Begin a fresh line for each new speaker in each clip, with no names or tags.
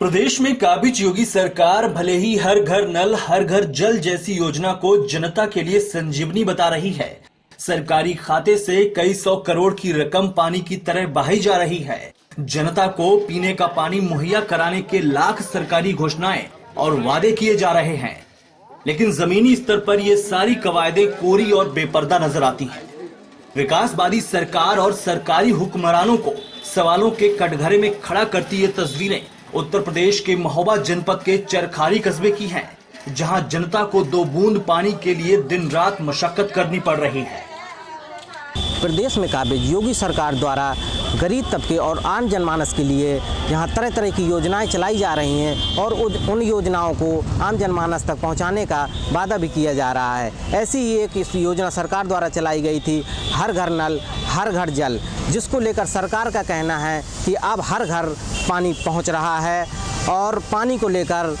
प्रदेश में काबिज योगी सरकार भले ही हर घर नल हर घर जल जैसी योजना को जनता के लिए संजीवनी बता रही है। सरकारी खाते से कई सौ करोड़ की रकम पानी की तरह बहाई जा रही है। जनता को पीने का पानी मुहैया कराने के लाख सरकारी घोषणाएं और वादे किए जा रहे हैं, लेकिन जमीनी स्तर पर ये सारी कवायदें कोरी और बेपर्दा नजर आती हैं। विकासवादी सरकार और सरकारी हुक्मरानों को सवालों के कटघरे में खड़ा करती ये तस्वीरें उत्तर प्रदेश के महोबा जनपद के चरखारी कस्बे की हैं, जहां जनता को 2 बूंद पानी के लिए दिन रात मशक्कत करनी पड़ रही है।
प्रदेश में काबिज योगी सरकार द्वारा गरीब तबके और आम जनमानस के लिए यहाँ तरह तरह की योजनाएं चलाई जा रही हैं और उन योजनाओं को आम जनमानस तक पहुँचाने का वादा भी किया जा रहा है। ऐसी ही एक इस योजना सरकार द्वारा चलाई गई थी, हर घर नल हर घर जल, जिसको लेकर सरकार का कहना है कि अब हर घर पानी पहुँच रहा है और पानी को लेकर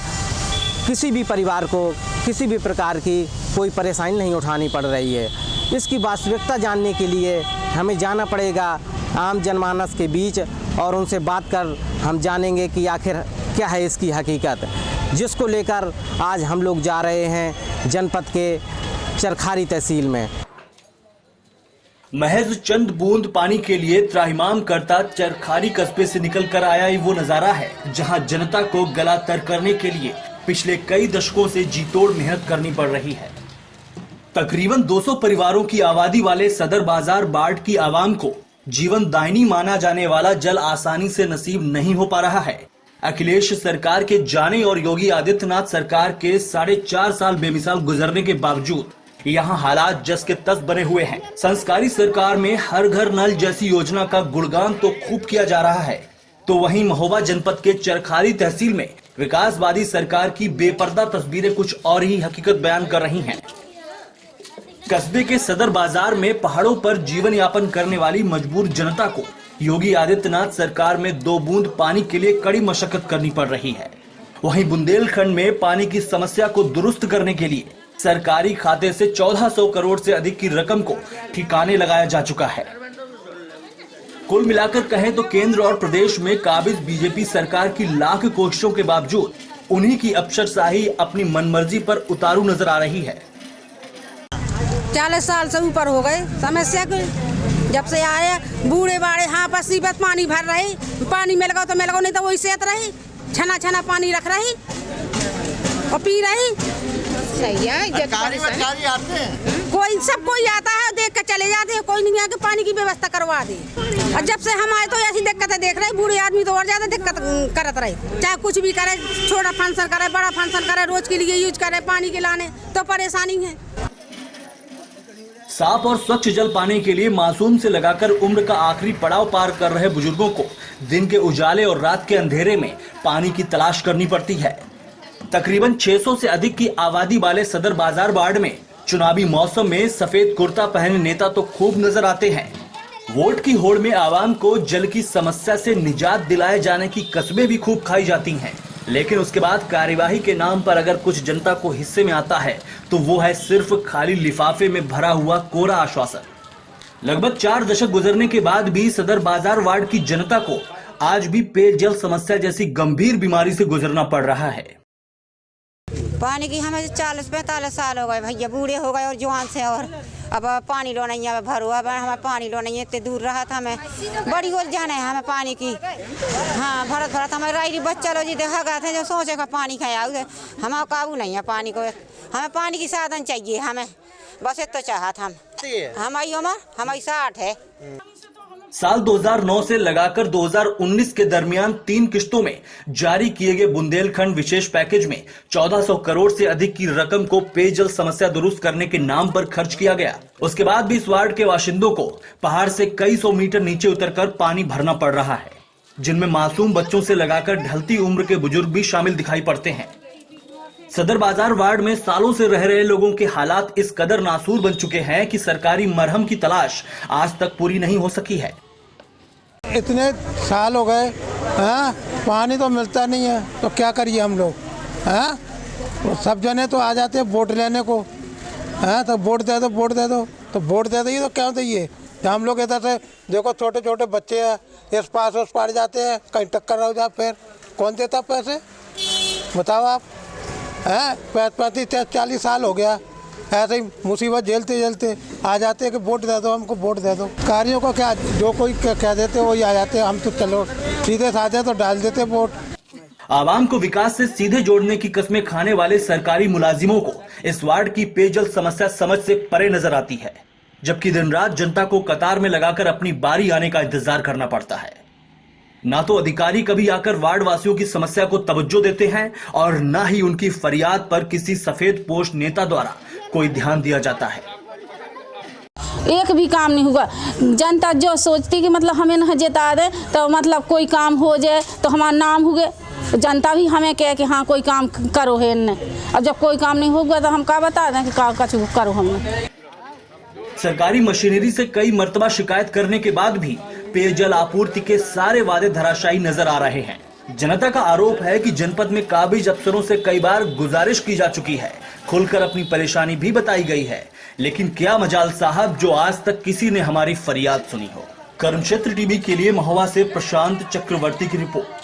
किसी भी परिवार को किसी भी प्रकार की कोई परेशानी नहीं उठानी पड़ रही है। इसकी वास्तविकता जानने के लिए हमें जाना पड़ेगा आम जनमानस के बीच और उनसे बात कर हम जानेंगे कि आखिर क्या है इसकी हकीकत, जिसको लेकर आज हम लोग जा रहे हैं जनपद के चरखारी तहसील में।
महज चंद बूंद पानी के लिए त्राहिमाम करता चरखारी कस्बे से निकल कर आया ये वो नजारा है, जहां जनता को गला तर करने के लिए पिछले कई दशकों से जी तोड़ मेहनत करनी पड़ रही है। तकरीबन 200 परिवारों की आबादी वाले सदर बाजार बाढ़ की आवाम को जीवन दायिनी माना जाने वाला जल आसानी से नसीब नहीं हो पा रहा है। अखिलेश सरकार के जाने और योगी आदित्यनाथ सरकार के 4.5 साल बेमिसाल गुजरने के बावजूद यहाँ हालात जस के तस बने हुए हैं। संस्कारी सरकार में हर घर नल जैसी योजना का गुणगान तो खूब किया जा रहा है, तो वहीं महोबा जनपद के चरखारी तहसील में विकासवादी सरकार की बेपर्दा तस्वीरें कुछ और ही हकीकत बयान कर रही हैं। कस्बे के सदर बाजार में पहाड़ों पर जीवन यापन करने वाली मजबूर जनता को योगी आदित्यनाथ सरकार में 2 बूंद पानी के लिए कड़ी मशक्कत करनी पड़ रही है। वहीं बुंदेलखंड में पानी की समस्या को दुरुस्त करने के लिए सरकारी खाते से 1400 करोड़ से अधिक की रकम को ठिकाने लगाया जा चुका है। कुल मिलाकर कहें तो केंद्र और प्रदेश में काबिज बीजेपी सरकार की लाख कोशिशों के बावजूद उन्हीं की अफसरशाही अपनी मनमर्जी पर उतारू नजर आ रही है।
40 साल से ऊपर हो गए समस्या को, जब से आए बूढ़े बाड़े हाँ पर सीबत पानी भर रही, पानी मिल गो तो मिल गो, नहीं तो वही सेत रही, छना छना पानी रख रही और पी रही। सही है, कोई सब कोई आता है देख के चले जाते हैं, कोई नहीं आके पानी की व्यवस्था करवा दे। और जब से हम आए तो ऐसी दिक्कतें देख रहे, बूढ़े आदमी तो और ज्यादा दिक्कत करत रहे, चाहे कुछ भी करे, छोटा फंक्शन करे बड़ा फंक्शन करे, रोज के लिए यूज करे पानी के लाने, तो परेशानी है।
साफ और स्वच्छ जल पाने के लिए मासूम से लगाकर उम्र का आखिरी पड़ाव पार कर रहे बुजुर्गों को दिन के उजाले और रात के अंधेरे में पानी की तलाश करनी पड़ती है। तकरीबन 600 से अधिक की आबादी वाले सदर बाजार वार्ड में चुनावी मौसम में सफेद कुर्ता पहने नेता तो खूब नजर आते हैं। वोट की होड़ में आवाम को जल की समस्या से निजात दिलाए जाने की कसमें भी खूब खाई जाती हैं, लेकिन उसके बाद कार्यवाही के नाम पर अगर कुछ जनता को हिस्से में आता है तो वो है सिर्फ खाली लिफाफे में भरा हुआ कोरा आश्वासन। लगभग 4 दशक गुजरने के बाद भी सदर बाजार वार्ड की जनता को आज भी पेयजल समस्या जैसी गंभीर बीमारी से गुजरना पड़ रहा है।
पानी की हमें 40-45 साल हो गए भैया, बूढ़े हो गए और जवान से, और अब पानी लो नहीं है भरो, अब हमें पानी लो नहीं है, इतने दूर रहा था, हमें बड़ी उलझन है हमें पानी की। हाँ भरत हमें राई बच्चा लो जी देखा गए थे जो सोचे का पानी खाया, हमें काबू नहीं है पानी को, हमें पानी की साधन चाहिए, हमें बस इतना चाहत हम। हमारी उम्र हमारी 60 है।
साल 2009 से लगाकर 2019 के दरमियान 3 किश्तों में जारी किए गए बुंदेलखंड विशेष पैकेज में 1400 करोड़ से अधिक की रकम को पेयजल समस्या दुरुस्त करने के नाम पर खर्च किया गया। उसके बाद भी इस वार्ड के बाशिंदों को पहाड़ से कई सौ मीटर नीचे उतरकर पानी भरना पड़ रहा है, जिनमें मासूम बच्चों से लगाकर ढलती उम्र के बुजुर्ग भी शामिल दिखाई पड़ते हैं। सदर बाजार वार्ड में सालों से रह रहे लोगों के हालात इस कदर नासूर बन चुके हैं कि सरकारी मरहम की तलाश आज तक पूरी नहीं हो सकी है।
इतने साल हो गए, पानी तो मिलता नहीं है, तो क्या करिए हम लोग। तो सब जने तो आ जाते हैं वोट लेने को, तो वोट दे दो वोट दे दो, तो वोट दे दो, तो क्या चाहिए। हम लोग इधर से देखो छोटे छोटे बच्चे हैं, इस पार जाते हैं, कहीं टक्कर हो जाए, फिर कौन देता पैसे? बताओ आप। हैं 35-40 साल हो गया ऐसे ही मुसीबत झेलते झेलते आ जाते हैं कि वोट दे दो, हमको वोट दे दो। कार्यों को क्या जो कोई कह देते वही आ जाते, हम तो चलो सीधे साधे तो डाल देते वोट।
आवाम को विकास से सीधे जोड़ने की कस्में खाने वाले सरकारी मुलाजिमों को इस वार्ड की पेयजल समस्या समझ से परे नजर आती है, जबकि दिन रात जनता को कतार में लगाकर अपनी बारी आने का इंतजार करना पड़ता है। ना तो अधिकारी कभी आकर वार्ड वासियों की समस्या को तवज्जो देते हैं और ना ही उनकी फरियाद पर किसी सफेद पोश नेता द्वारा कोई ध्यान दिया जाता है।
एक भी काम नहीं हुआ। जनता जो सोचती कि मतलब हमें न जिता दे तो मतलब कोई काम हो जाए तो हमारा नाम हुए, जनता भी हमें कहे कि हाँ कोई काम करो है इनने। अब जब कोई काम नहीं होगा तो हम क्या बता दें कि कुछ करो हमने।
सरकारी मशीनरी से कई मर्तबा शिकायत करने के बाद भी पेयजल आपूर्ति के सारे वादे धराशायी नजर आ रहे हैं। जनता का आरोप है कि जनपद में काबिज अफसरों से कई बार गुजारिश की जा चुकी है, खुलकर अपनी परेशानी भी बताई गई है, लेकिन क्या मजाल साहब जो आज तक किसी ने हमारी फरियाद सुनी हो। कर्मक्षेत्र टीवी के लिए महुआ से प्रशांत चक्रवर्ती की रिपोर्ट।